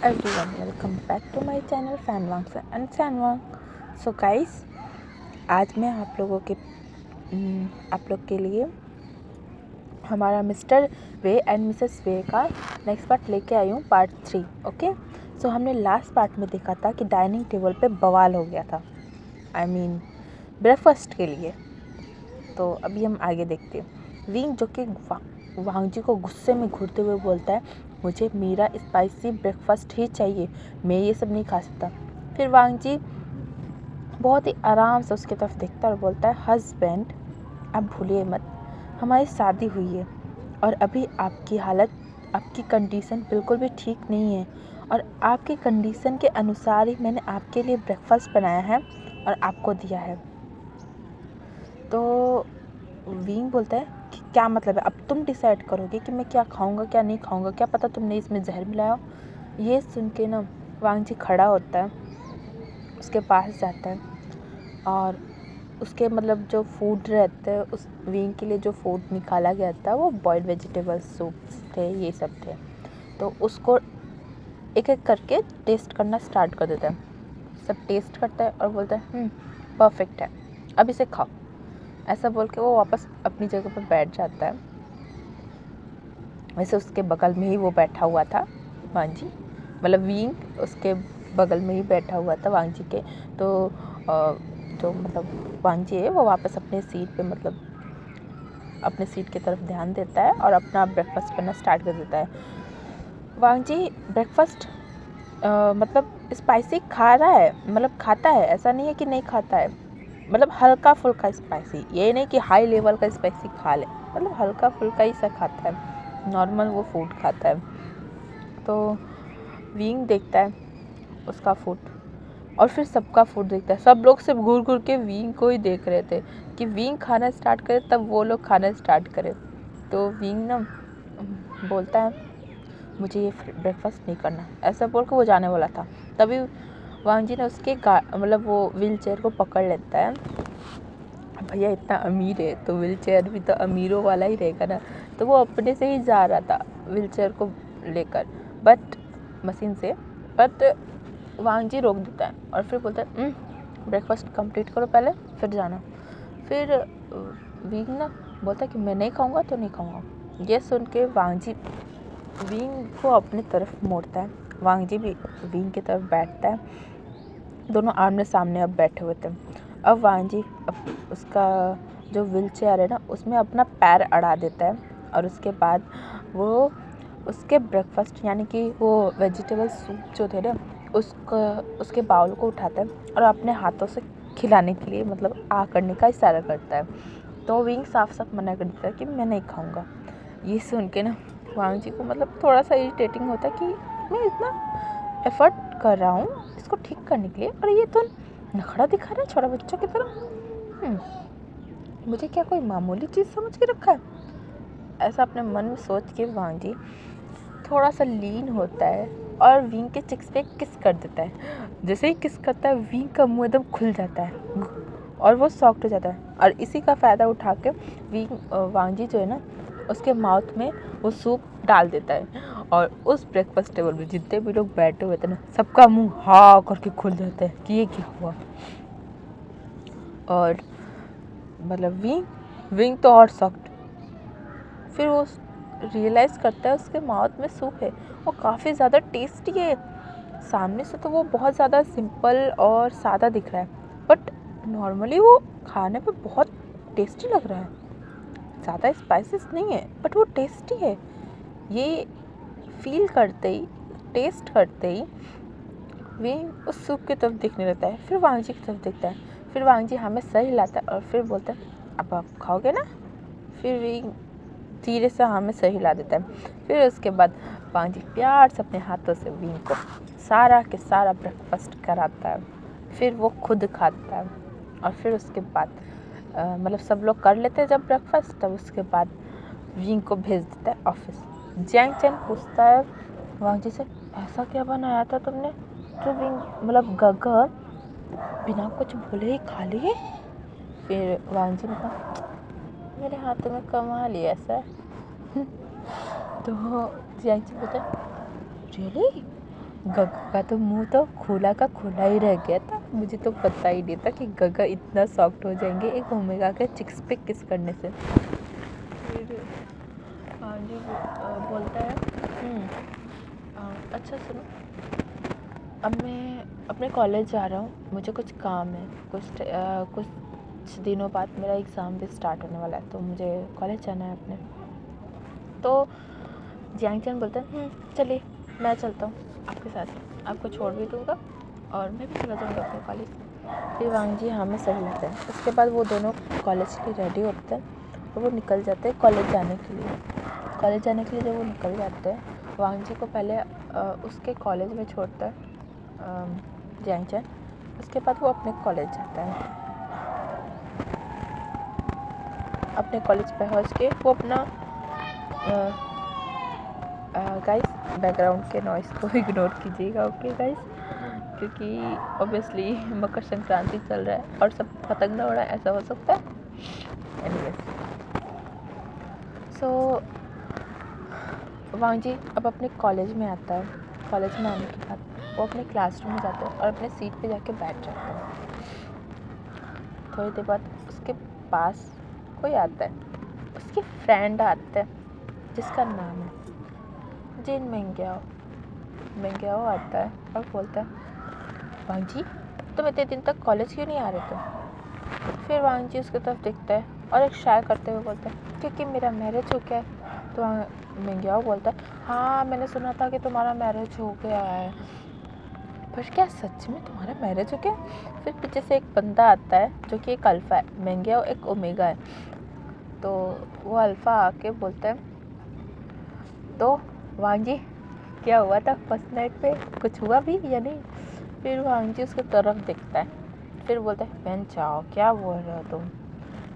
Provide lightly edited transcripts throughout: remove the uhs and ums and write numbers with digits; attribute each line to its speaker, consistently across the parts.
Speaker 1: everyone, welcome back to my channel Fanwang and Sanwang. So guys, आज मैं आप लोग के लिए हमारा मिस्टर वे एंड मिसेस वे का नेक्स्ट पार्ट लेके आई हूँ, पार्ट 3. ओके, सो हमने लास्ट पार्ट में देखा था कि डाइनिंग टेबल पे बवाल हो गया था, आई मीन ब्रेकफास्ट के लिए. तो अभी हम आगे देखते हैं. विंग जो कि वांग जी को गुस्से में घूरते हुए बोलता है, मुझे मेरा स्पाइसी ब्रेकफास्ट ही चाहिए, मैं ये सब नहीं खा सकता. फिर वांग जी बहुत ही आराम से उसकी तरफ देखता है और बोलता है, हस्बैंड आप भूलिए मत, हमारी शादी हुई है और अभी आपकी कंडीशन बिल्कुल भी ठीक नहीं है और आपकी कंडीशन के अनुसार ही मैंने आपके लिए ब्रेकफास्ट बनाया है और आपको दिया है. तो विंग बोलता है कि क्या मतलब है, अब तुम डिसाइड करोगे कि मैं क्या खाऊंगा क्या नहीं खाऊंगा, क्या पता तुमने इसमें जहर मिलाया हो. ये सुन के ना वांग जी खड़ा होता है, उसके पास जाता है और उसके मतलब जो फूड रहते हैं, उस विंग के लिए जो फूड निकाला गया था वो बॉइल्ड वेजिटेबल सूप्स थे, ये सब थे. तो उसको एक एक करके टेस्ट करना स्टार्ट कर देता है. सब टेस्ट करता है और बोलता है परफेक्ट है, अब इसे खाओ. ऐसा बोल के वो वापस अपनी जगह पर बैठ जाता है. वैसे उसके बगल में ही वो बैठा हुआ था वांग जी, मतलब विंग उसके बगल में ही बैठा हुआ था वांग जी के. तो जो मतलब वांग जी है वो वापस अपने सीट पे मतलब अपने सीट की तरफ ध्यान देता है और अपना ब्रेकफास्ट करना स्टार्ट कर देता है. वांग जी ब्रेकफास्ट मतलब स्पाइसी खा रहा है, मतलब खाता है, ऐसा नहीं है कि नहीं खाता है, मतलब हल्का फुल्का स्पाइसी, ये नहीं कि हाई लेवल का स्पाइसी खा ले, मतलब हल्का फुल्का ही सा खाता है, नॉर्मल वो फूड खाता है. तो विंग देखता है उसका फूड और फिर सबका फूड देखता है. सब लोग सिर्फ घूर घूर के विंग को ही देख रहे थे कि विंग खाना स्टार्ट करे तब वो लोग खाना स्टार्ट करे. तो विंग ना बोलता है, मुझे ये ब्रेकफास्ट नहीं करना, ऐसा बोल के वो जाने वाला था. तभी वांग जी ने उसके मतलब वो व्हील चेयर को पकड़ लेता है. भैया इतना अमीर है तो व्हील चेयर भी तो अमीरों वाला ही रहेगा ना. तो वो अपने से ही जा रहा था व्हील चेयर को लेकर, बट मशीन से. बट वांग जी रोक देता है और फिर बोलता है, ब्रेकफास्ट कंप्लीट करो पहले फिर जाना. फिर विंग ना बोलता है कि मैं नहीं खाऊंगा तो नहीं खाऊंगा. ये सुन के वांग जी विंग को अपनी तरफ मोड़ता है. वांग जी भी विंग की तरफ बैठता है. दोनों आमने सामने अब बैठे हुए थे. अब वांग जी उसका जो व्हील चेयर है ना उसमें अपना पैर अड़ा देता है और उसके बाद वो उसके ब्रेकफास्ट यानी कि वो वेजिटेबल सूप जो थे ना उसके बाउल को उठाता है और अपने हाथों से खिलाने के लिए मतलब करने का इशारा करता है. तो विंग साफ साफ मना कर देता है कि मैं नहीं खाऊंगा. ये सुन के ना वांग जी को मतलब थोड़ा सा इरिटेटिंग होता है कि मैं इतना एफर्ट कर रहा हूँ इसको ठीक करने के लिए और ये तो नखरा दिखा रहा है छोटा बच्चा की तरह. मुझे क्या कोई मामूली चीज़ समझ के रखा है, ऐसा अपने मन में सोच के वांग जी थोड़ा सा लीन होता है और विंग के चिक्स पे किस कर देता है. जैसे ही किस करता है विंग का मुंह एकदम खुल जाता है और वो सॉफ्ट हो जाता है. और इसी का फ़ायदा उठा के वांग जी जो है ना उसके माउथ में वो सूप डाल देता है और उस ब्रेकफास्ट टेबल में जितने भी लोग बैठे हुए थे ना सबका मुंह हा करके खुल जाता है कि ये क्या हुआ. और मतलब विंग तो और सॉफ्ट. फिर वो रियलाइज़ करता है उसके माउथ में सूप है, वो काफ़ी ज़्यादा टेस्टी है. सामने से तो वो बहुत ज़्यादा सिंपल और सादा दिख रहा है, बट नॉर्मली वो खाने पे बहुत टेस्टी लग रहा है. ज़्यादा स्पाइसेस नहीं है बट वो टेस्टी है. ये फील करते ही, टेस्ट करते ही विंग उस सूप की तरफ देखने लगता है. फिर वांग जी की तरफ देखता है. फिर वांग जी हमें सही लाता है और फिर बोलता है, अब आप खाओगे ना. फिर विंग धीरे से हमें सही ला देता है. फिर उसके बाद वांग जी प्यार से अपने हाथों से विंग को सारा के सारा ब्रेकफास्ट कराता है. फिर वो खुद खाता है और फिर उसके बाद मतलब सब लोग कर लेते हैं जब ब्रेकफास्ट, तब उसके बाद विंग को भेज देता है ऑफिस. जैंग चैन पूछता है वांग जी से, ऐसा क्या बनाया था तुमने जो विंग मतलब गगर बिना कुछ बोले ही खा लिए. फिर वांग जी ने कहा, मेरे हाथों में कमाल ही ऐसा है. तो जैंग चैन बोलता है, रियली गगा का तो मुंह तो खुला का खुला ही रह गया था। मुझे तो पता ही नहीं था कि गगा इतना सॉफ्ट हो जाएंगे एक ओमेगा के चिक्स पे किस करने से। फिर हाँ जी बोलता है अच्छा सुनो, अब मैं अपने कॉलेज जा रहा हूँ, मुझे कुछ काम है, कुछ दिनों बाद मेरा एग्ज़ाम भी स्टार्ट होने वाला है, तो मुझे कॉलेज जाना है अपने। तो जियांग चैन बोलता है चलिए मैं चलता हूँ आपके साथ, आपको छोड़ भी दूँगा और मैं भी चला जाऊँगा अपने कॉलेज। फिर वांग जी हाँ में सही लगता है। उसके बाद वो दोनों कॉलेज के रेडी होते हैं और वो निकल जाते हैं कॉलेज जाने के लिए। कॉलेज जाने के लिए जब वो निकल जाते हैं, वांग जी को पहले उसके कॉलेज में छोड़ता है जियांग चैन। उसके बाद वो अपने कॉलेज जाता है। अपने कॉलेज पहुँच के वो अपना गाइस बैकग्राउंड के नॉइस को इग्नोर कीजिएगा, ओके गाइस, क्योंकि ऑब्वियसली मकर संक्रांति चल रहा है और सब पतंग ना उड़ा, ऐसा हो सकता है। एनीवेज, सो वांग जी अब अपने कॉलेज में आता है। कॉलेज में आने के बाद वो अपने क्लासरूम में जाता है और अपने सीट पे जाके बैठ जाता है। थोड़ी देर बाद उसके पास कोई आता है, उसकी फ्रेंड आता है जिसका नाम है जिन मेंग्याओ आता है और बोलता है वांग जी तुम इतने दिन तक कॉलेज क्यों नहीं आ रहे थे? फिर वांग जी उसकी तरफ देखता है और एक शाय करते हुए बोलता है क्योंकि मेरा मैरिज हो गया है। तो मेंग्याओ बोलता है हाँ मैंने सुना था कि तुम्हारा मैरिज हो गया है, पर क्या सच में तुम्हारा मैरिज हो गया? फिर पीछे से एक बंदा आता है जो कि एक अल्फ़ा है, मेंग्याओ एक ओमेगा है। तो वो अल्फ़ा आके बोलता है तो वांग जी क्या हुआ था फर्स्ट नाइट पे, कुछ हुआ भी या नहीं? फिर वांग जी उसकी तरफ देखता है, फिर बोलता है वेन चाओ क्या बोल रहे हो तुम?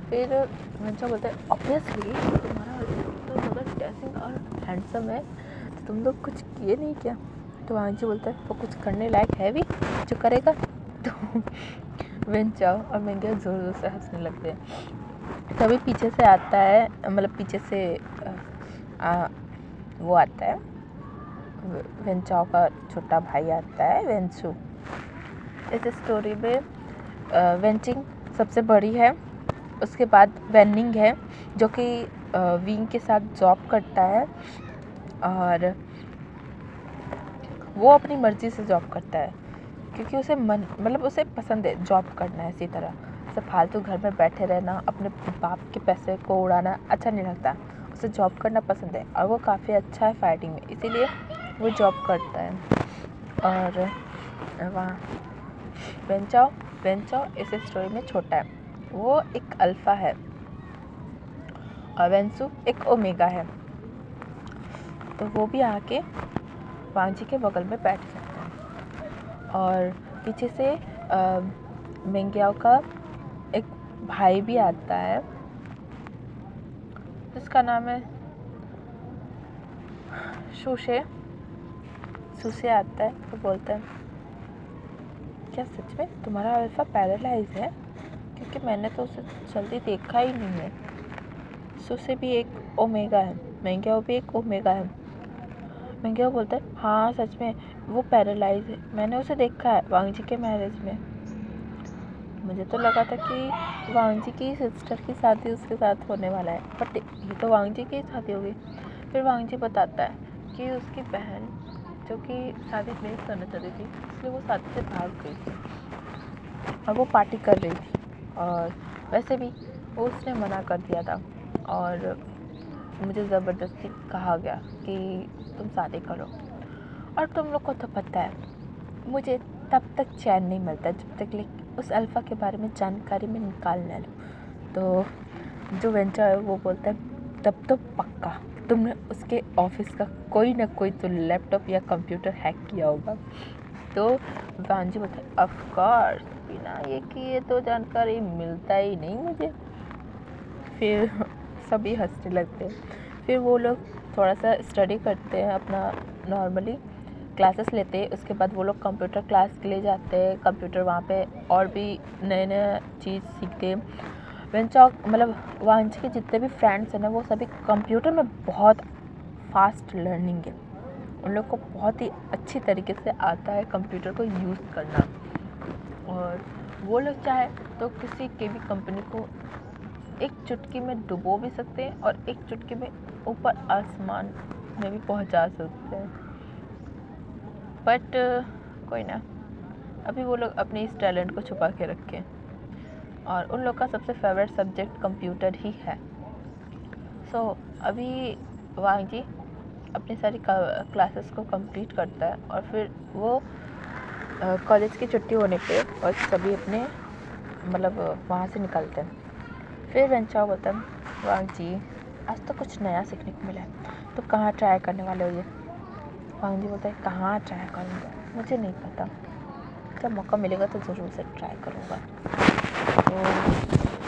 Speaker 1: फिर वेन चाओ बोलता है ऑब्वियसली तुम्हारा तो अगर ड्रेसिंग और हैंडसम है तो तुम लोग कुछ किए नहीं क्या? तो वांग जी बोलता है वो कुछ करने लायक है भी जो करेगा। तो वेन चाओ और मेंग्याओ ज़ोर ज़ोर से हंसने लगते हैं। तभी पीछे से आता है, मतलब पीछे से वो आता है, वेन चाओ का छोटा भाई आता है वेंचू। इस स्टोरी में वेंचिंग सबसे बड़ी है, उसके बाद वेनिंग है जो कि विंग के साथ जॉब करता है और वो अपनी मर्ज़ी से जॉब करता है क्योंकि उसे मतलब उसे पसंद है जॉब करना। इसी तरह उसे फालतू घर में बैठे रहना, अपने बाप के पैसे को उड़ाना अच्छा नहीं लगता, उसे जॉब करना पसंद है और वो काफ़ी अच्छा है फाइटिंग में, इसीलिए वो जॉब करता है। और वहाँ वेंचाओ इस स्टोरी में छोटा है, वो एक अल्फ़ा है और वेंसू एक ओमेगा है। तो वो भी आके वांग जी के बगल में बैठ जाता है और पीछे से मेंग्याओ का एक भाई भी आता है जिसका नाम है सुसे आता है। तो बोलता है क्या सच में तुम्हारा अल्फ़ा पैरालाइज है? क्योंकि मैंने तो उसे जल्दी देखा ही नहीं है। सुसे भी एक ओमेगा है, मेंग्याओ भी एक ओमेगा है। मेंग्याओ बोलता है हाँ सच में वो पैरालाइज है, मैंने उसे देखा है वांग जी के मैरिज में। मुझे तो लगा था कि वांग जी की सिस्टर की शादी उसके साथ होने वाला है, बट ये तो वांग जी की शादी होगी। फिर वांग जी बताता है कि उसकी बहन जो कि शादी नहीं करना चाहती थी, इसलिए वो शादी से भाग गई थी और वो पार्टी कर रही थी और वैसे भी वो उसने मना कर दिया था और मुझे ज़बरदस्ती कहा गया कि तुम शादी करो। और तुम लोग को तो पता है मुझे तब तक चैन नहीं मिलता जब तक उस अल्फ़ा के बारे में जानकारी में निकाल ना लूँ। तो जो वेंचा है वो बोलता है तब तो पक्का तुमने उसके ऑफिस का कोई ना कोई तो लैपटॉप या कंप्यूटर हैक किया होगा। तो वांग जी बोलता है ऑफ कोर्स, बिना ये किए तो जानकारी मिलता ही नहीं मुझे। फिर सभी हंसने लगते हैं। फिर वो लोग थोड़ा सा स्टडी करते हैं, अपना नॉर्मली क्लासेस लेते हैं। उसके बाद वो लोग कंप्यूटर क्लास के लिए जाते हैं, कंप्यूटर वहाँ पे और भी नए नए चीज़ सीखते हैं। वेंचाओ मतलब वांग के जितने भी फ्रेंड्स हैं ना वो सभी कंप्यूटर में बहुत फास्ट लर्निंग है उन लोग को बहुत ही अच्छी तरीके से आता है कंप्यूटर को यूज़ करना, और वो लोग चाहे तो किसी के भी कंपनी को एक चुटकी में डुबो भी सकते हैं और एक चुटकी में ऊपर आसमान में भी पहुंचा सकते हैं। बट कोई ना, अभी वो लोग अपने इस टैलेंट को छुपा के रखें, और उन लोग का सबसे फेवरेट सब्जेक्ट कंप्यूटर ही है। अभी वांग जी अपनी सारी क्लासेस को कंप्लीट करता है, और फिर वो कॉलेज की छुट्टी होने पे और सभी अपने मतलब वहाँ से निकलते हैं। फिर वेंचाओ बोलता है वांग जी आज तो कुछ नया सीखने को मिला है, तो कहाँ ट्राई करने वाले हो ये? वांग जी बोलता है कहाँ ट्राई करूँगा, मुझे नहीं पता, जब मौका मिलेगा तो ज़रूर से ट्राई करूँगा। तो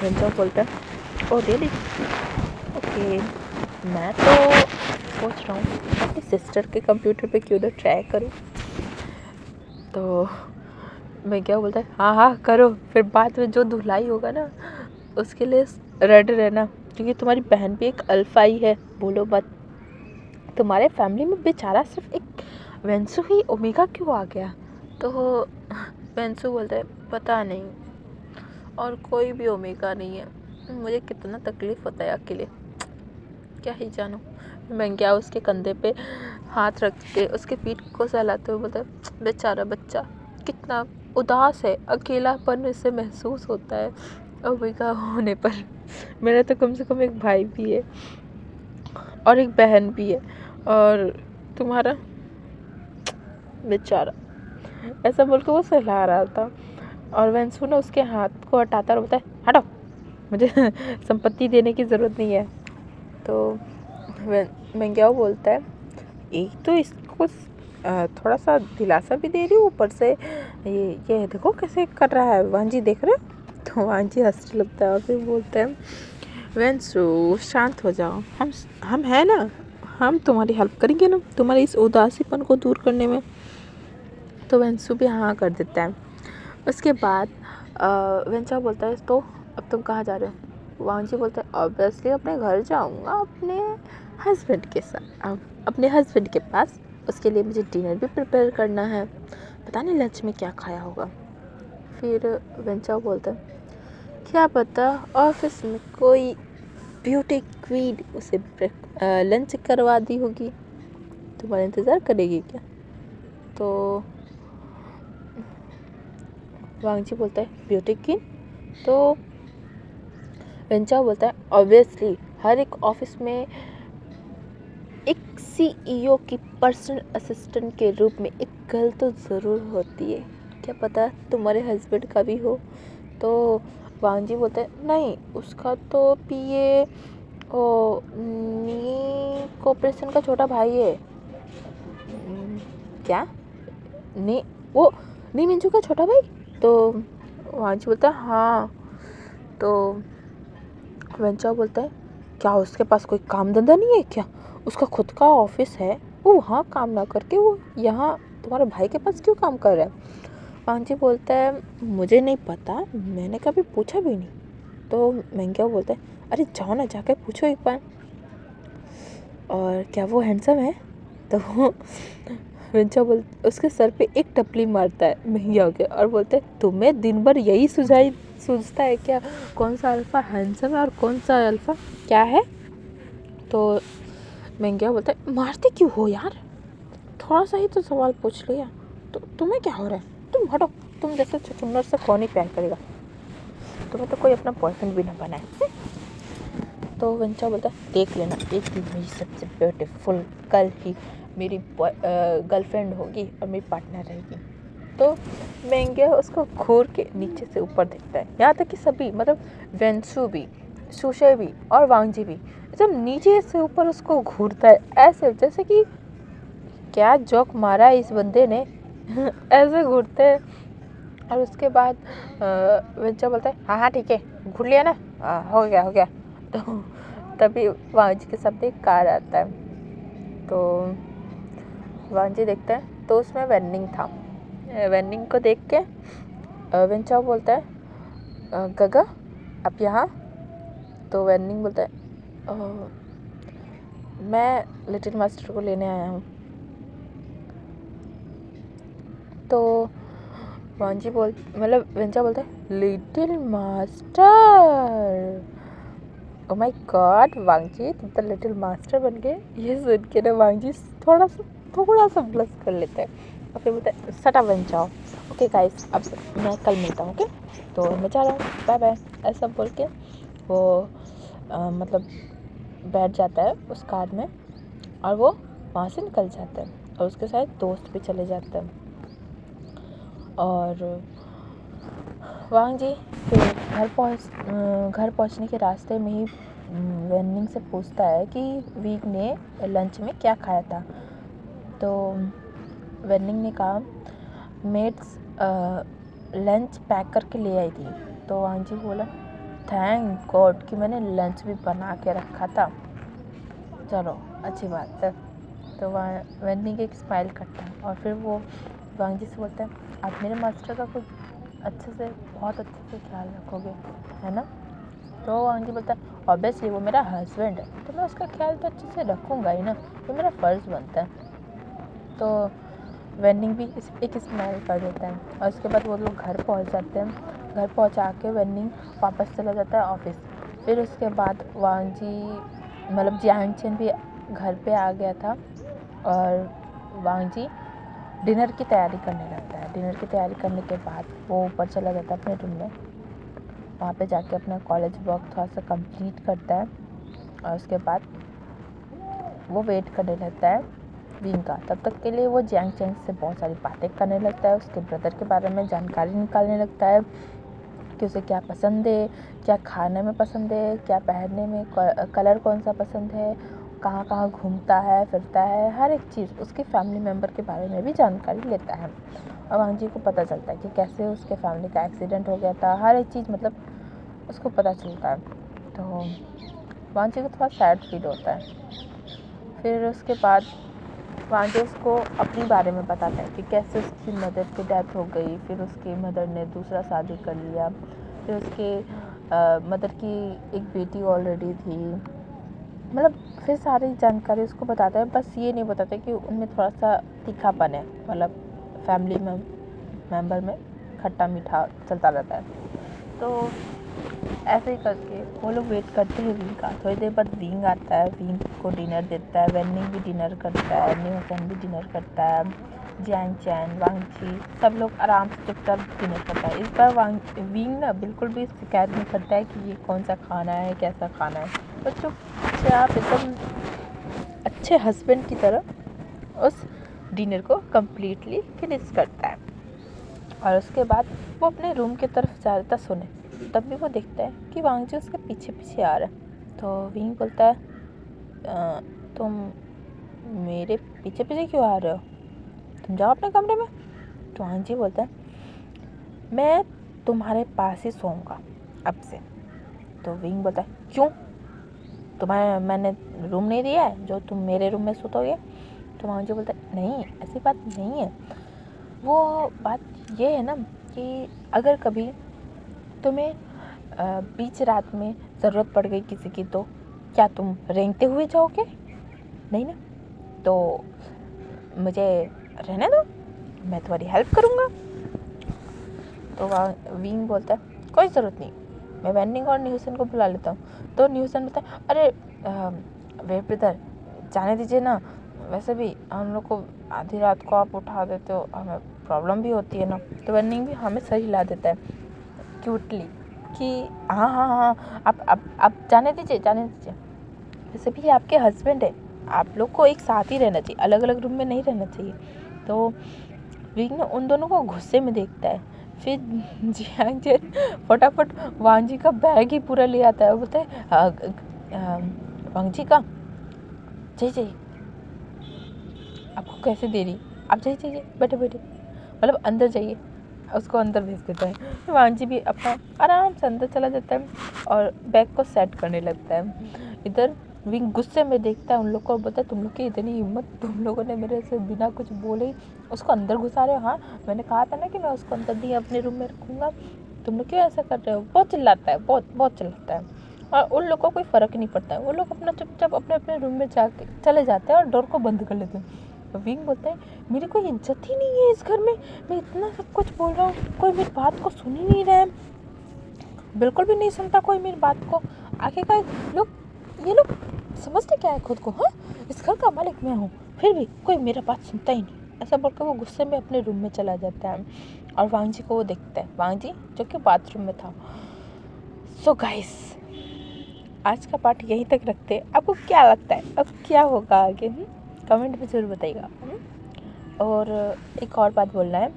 Speaker 1: वेंचाओ बोलता है ओ रियली, ओके, मैं तो सोच रहा हूँ अपनी सिस्टर के कंप्यूटर पे क्यों ना ट्राई करूँ। तो मैं क्या बोलता है हाँ हाँ करो, फिर बाद में जो धुलाई होगा ना उसके लिए रेडी रहना, क्योंकि तुम्हारी बहन भी एक अल्फा ही है, बोलो मत। तुम्हारे फैमिली में बेचारा सिर्फ एक वेंसु ही ओमेगा क्यों आ गया? तो वेंसु बोलता है पता नहीं, और कोई भी ओमेगा नहीं है, मुझे कितना तकलीफ़ होता है अकेले, क्या ही जानो। मैं क्या उसके कंधे पे हाथ रख के उसके पीठ को सहलाते हुए बोलता है बेचारा बच्चा कितना उदास है, अकेलापन इसे महसूस होता है ओमेगा होने पर। मेरा तो कम से कम एक भाई भी है और एक बहन भी है, और तुम्हारा बेचारा, ऐसा बोल के वो सहला रहा था। और वेंसु ने उसके हाथ को हटाता और बोलता है हटो, मुझे संपत्ति देने की ज़रूरत नहीं है। तो मेंग्याओ बोलता है एक तो इसको थोड़ा सा दिलासा भी दे रही हूँ, ऊपर से ये देखो कैसे कर रहा है, वांजी देख रहे हो? तो वांजी हंसने लगता है और फिर बोलता है वेंसु शांत हो जाओ, हम है ना, हम तुम्हारी हेल्प करेंगे ना तुम्हारे इस उदासीपन को दूर करने में। तो वेंसु भी हाँ कर देता है। उसके बाद वेंचा बोलता है तो अब तुम कहाँ जा रहे हो? वांजी बोलता है ऑब्वियसली अपने घर जाऊँगा, अपने हस्बैंड के साथ, अपने हस्बैंड के पास। उसके लिए मुझे डिनर भी प्रिपेयर करना है, पता नहीं लंच में क्या खाया होगा। फिर वेंचाओ बोलता है क्या पता ऑफिस में कोई ब्यूटी क्वीन उसे लंच करवा दी होगी, तुम्हारा इंतज़ार करेगी क्या? तो वांगजी बोलता है ब्यूटी क्वीन? तो वेंचाओ बोलता है ऑब्वियसली हर एक ऑफिस में एक सीईओ की पर्सनल असिस्टेंट के रूप में एक गर्ल तो ज़रूर होती है, क्या पता तुम्हारे हस्बैंड का भी हो। तो वांगजी बोलता है नहीं, उसका तो पीए नी कॉर्पोरेशन का छोटा भाई है। क्या? नी वो नी मिंजू का छोटा भाई? तो वांगजी बोलता है हाँ। तो वेंचाओ बोलता है क्या उसके पास कोई काम धंधा नहीं है क्या? उसका खुद का ऑफिस है, वो वहाँ काम ना करके वो यहाँ तुम्हारे भाई के पास क्यों काम कर रहा है? वांगजी बोलता है मुझे नहीं पता, मैंने कभी पूछा भी नहीं। तो मेंग्याओ बोलता है अरे जाओ ना जाकर पूछो एक बार, और क्या वो हैंडसम है? तो वेंचाओ उसके सर पे एक टपली मारता है मेंग्याओ के और बोलता है तुम्हें दिन भर यही सूझता है क्या, कौन सा अल्फ़ा हैंडसम है और कौन सा अल्फ़ा क्या है? तो मेंग्याओ बोलता है मारते क्यों हो यार, थोड़ा सा ही तो सवाल पूछ लिया, तो तुम्हें क्या हो रहा है, तुम हटो, तुम जैसे चुचुन्नर से कौन ही प्यार करेगा, तुम्हें तो कोई अपना बॉयफ्रेंड भी ना बनाए। तो वेंचाओ बोलता है देख लेना एक दिन मेरी सबसे ब्यूटीफुल कल ही मेरी गर्लफ्रेंड होगी और मेरी पार्टनर रहेगी। तो मेंग्याओ उसको घूर के नीचे से ऊपर देखता है, यहाँ तक कि सभी मतलब वेंसु भी, सुशे भी और वांगजी भी जब नीचे से ऊपर उसको घूरता है ऐसे जैसे कि क्या जोक मारा है इस बंदे ने ऐसे घूरते हैं। और उसके बाद वेंचाओ बोलता है हाँ ठीक है घूर लिया ना, हो गया। तो तभी वांगजी के सामने एक कार आता है, तो वांगजी देखता है तो उसमें वेन्निंग था। वेन्निंग को देख के वेंचाओ बोलता है गगा आप यहाँ? तो वेन्निंग बोलता है मैं लिटिल मास्टर को लेने आया हूँ। तो वांजी मतलब वेंचा बोलता है little master. Oh my god वांजी तुम तो लिटिल मास्टर बन गए। ये सुन के ना वांजी थोड़ा सा ब्लश कर लेता है और फिर बोलता है सटा बन जाओ। ओके गाइस अब मैं कल मिलता हूँ। ओके तो मैं जा रहा हूँ, बाय बाय, ऐसा बोल के वो मतलब बैठ जाता है उस कार में और वो वहाँ से निकल जाता है और उसके साथ दोस्त भी चले जाते हैं। और वांग जी फिर घर पहुँचने के रास्ते में ही वेनिंग से पूछता है कि वीक ने लंच में क्या खाया था। तो वेनिंग ने कहा मेट्स लंच पैक करके ले आई थी। तो वांग जी बोला थैंक गॉड कि मैंने लंच भी बना के रखा था, चलो अच्छी बात है। तो वहाँ वेनिंग एक स्माइल करता है और फिर वो वांग जी से बोलता है आप मेरे मास्टर का कुछ बहुत अच्छे से ख्याल रखोगे है ना। तो वांग जी बोलता है ऑब्वियसली वो मेरा हस्बैंड है तो मैं उसका ख्याल तो अच्छे से रखूँगा ही ना, वो मेरा फ़र्ज़ बनता है। तो वेनिंग भी एक स्माइल कर देता है और उसके बाद वो लोग घर पहुंच जाते हैं। घर पहुंचा के वेनिंग वापस चला जाता है ऑफिस। फिर उसके बाद वांग जी मतलब जियांग चेन भी घर पे आ गया था और वांग जी डिनर की तैयारी करने लगता है। डिनर की तैयारी करने के बाद वो ऊपर चला जाता है अपने रूम में, वहाँ पे जाके अपना कॉलेज वर्क थोड़ा सा कंप्लीट करता है और उसके बाद वो वेट करने लगता है विंग का। तब तक के लिए वो जियांग चेन से बहुत सारी बातें करने लगता है, उसके ब्रदर के बारे में जानकारी निकालने लगता है कि उसे क्या पसंद है, क्या खाने में पसंद है, क्या पहनने में कलर कौन सा पसंद है, कहाँ कहाँ घूमता है फिरता है, हर एक चीज़ उसके फैमिली मेम्बर के बारे में भी जानकारी लेता है। और वांग जी को पता चलता है कि कैसे उसके फैमिली का एक्सीडेंट हो गया था, हर एक चीज़ मतलब उसको पता चलता है। तो वांग जी को थोड़ा सैड फील होता है। फिर उसके बाद वांग जी उसको अपने बारे में बताता है कि कैसे उसकी मदर की डेथ हो गई, फिर उसकी मदर ने दूसरा शादी कर लिया, फिर उसके मदर की एक बेटी ऑलरेडी थी, मतलब फिर सारी जानकारी उसको बताता है। बस ये नहीं बताता कि उनमें थोड़ा सा तीखापन है, मतलब फैमिली मेम्बर में खट्टा मीठा चलता रहता है। तो ऐसे ही करके वो लोग वेट करते हैं विंग का। थोड़ी देर बाद विंग आता है, विंग को डिनर देता है, वेनिंग भी डिनर करता है, न्यूसन भी डिनर करता है, जियांग चैन वांग जी सब लोग आराम से चुपचाप डिनर करता है। इस बार विंग ना बिल्कुल भी शिकायत नहीं करता है कि ये कौन सा खाना है, कैसा खाना है। तो चुपचाप एकदम अच्छे हस्बैंड की तरह उस डिनर को कम्प्लीटली फिनिश करता है। और उसके बाद वो अपने रूम की तरफ जा रहा था सोने, तब भी वो देखता है कि वांग जी उसके पीछे पीछे आ रहा है। तो विंग बोलता है तुम मेरे पीछे पीछे क्यों आ रहे हो, तुम जाओ अपने कमरे में। तो वांग जी बोलता है मैं तुम्हारे पास ही सोऊंगा अब से। तो विंग बोलता है क्यों, तुम्हें मैंने रूम नहीं दिया है जो तुम मेरे रूम में सोओगे। तो वांग जी बोलता है नहीं ऐसी बात नहीं है, वो बात ये है ना कि अगर कभी तुम्हें बीच रात में ज़रूरत पड़ गई किसी की तो क्या तुम रेंगते हुए जाओगे, नहीं ना। तो मुझे रहने दो, मैं तुम्हारी हेल्प करूँगा। तो वहाँ विंग बोलता है कोई ज़रूरत नहीं, मैं वेनिंग और न्यूसन को बुला लेता हूँ। तो न्यूसन बोलता है अरे वे ब्रदर जाने दीजिए ना, वैसे भी हम लोग को आधी रात को आप उठा देते हो, हमें प्रॉब्लम भी होती है ना। तो वेनिंग भी हमें सही ला देता है क्यूटली कि हाँ हाँ हाँ आप जाने दीजिए वैसे भी आपके हस्बैंड है, आप लोग को एक साथ ही रहना चाहिए, अलग अलग रूम में नहीं रहना चाहिए। तो विंग ने उन दोनों को गुस्से में देखता है। फिर जियांग चेन फटाफट वांग जी का बैग ही पूरा ले आता है। वो बोलता है वांग जी का जाइए आपको कैसे दे रही, आप जाइए बैठे मतलब अंदर जाइए, उसको अंदर भेज देता है। वांग जी भी अपना आराम से अंदर चला जाता है और बैग को सेट करने लगता है। इधर विंग गुस्से में देखता है उन लोग को और बोलता है तुम लोग की इतनी हिम्मत, तुम लोगों ने मेरे से बिना कुछ बोले ही उसको अंदर घुसा रहे हो। हाँ मैंने कहा था ना कि मैं उसको अंदर नहीं अपने रूम में रखूँगा, तुम लोग क्यों ऐसा कर रहे हो। बहुत चिल्लाता है, बहुत चिल्लाता है और उन लोग को कोई फ़र्क नहीं पड़ता है। वो लोग अपना चुपचाप अपने अपने रूम में जाके चले जाते हैं और डोर को बंद कर लेते हैं। विंग बोलता है मेरी कोई इज्जत ही नहीं है इस घर में, मैं इतना सब कुछ बोल रहा हूँ, कोई मेरी बात को सुन ही नहीं रहा है, बिल्कुल भी नहीं सुनता कोई मेरी बात को। आखिरकार ये लोग समझते क्या है खुद को, हाँ इस घर का मालिक मैं हूँ, फिर भी कोई मेरा बात सुनता ही नहीं। ऐसा बोलकर वो गुस्से में अपने रूम में चला जाता है और वांग जी को वो देखता है, वांग जी जो कि बाथरूम में था। सो गाइस, आज का पार्ट यहीं तक रखते हैं। आपको क्या लगता है अब क्या होगा आगे, कमेंट में ज़रूर बताइएगा। और एक और बात बोलना है,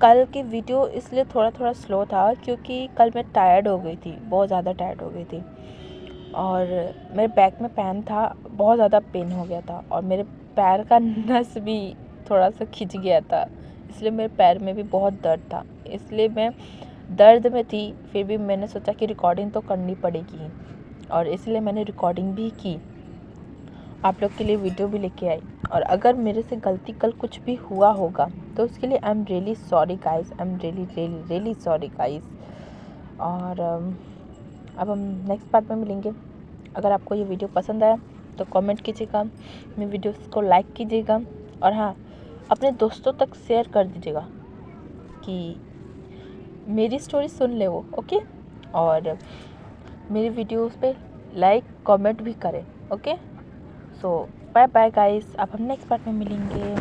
Speaker 1: कल की वीडियो इसलिए थोड़ा स्लो था क्योंकि कल मैं टायर्ड हो गई थी, बहुत ज़्यादा टायर्ड हो गई थी, और मेरे बैक में पेन था, बहुत ज़्यादा पेन हो गया था, और मेरे पैर का नस भी थोड़ा सा खिंच गया था, इसलिए मेरे पैर में भी बहुत दर्द था, इसलिए मैं दर्द में थी। फिर भी मैंने सोचा कि रिकॉर्डिंग तो करनी पड़ेगी, और इसलिए मैंने रिकॉर्डिंग भी की, आप लोग के लिए वीडियो भी लेके आई। और अगर मेरे से गलती कल कुछ भी हुआ होगा तो उसके लिए I am really sorry guys, I am really sorry guys. और अब हम नेक्स्ट पार्ट में मिलेंगे। अगर आपको ये वीडियो पसंद आया तो कमेंट कीजिएगा, मेरे वीडियोस को लाइक कीजिएगा, और हाँ अपने दोस्तों तक शेयर कर दीजिएगा कि मेरी स्टोरी सुन ले वो, ओके। और मेरी वीडियोस पे लाइक कमेंट भी करें, ओके। सो बाय बाय गाइस, अब हम नेक्स्ट पार्ट में मिलेंगे।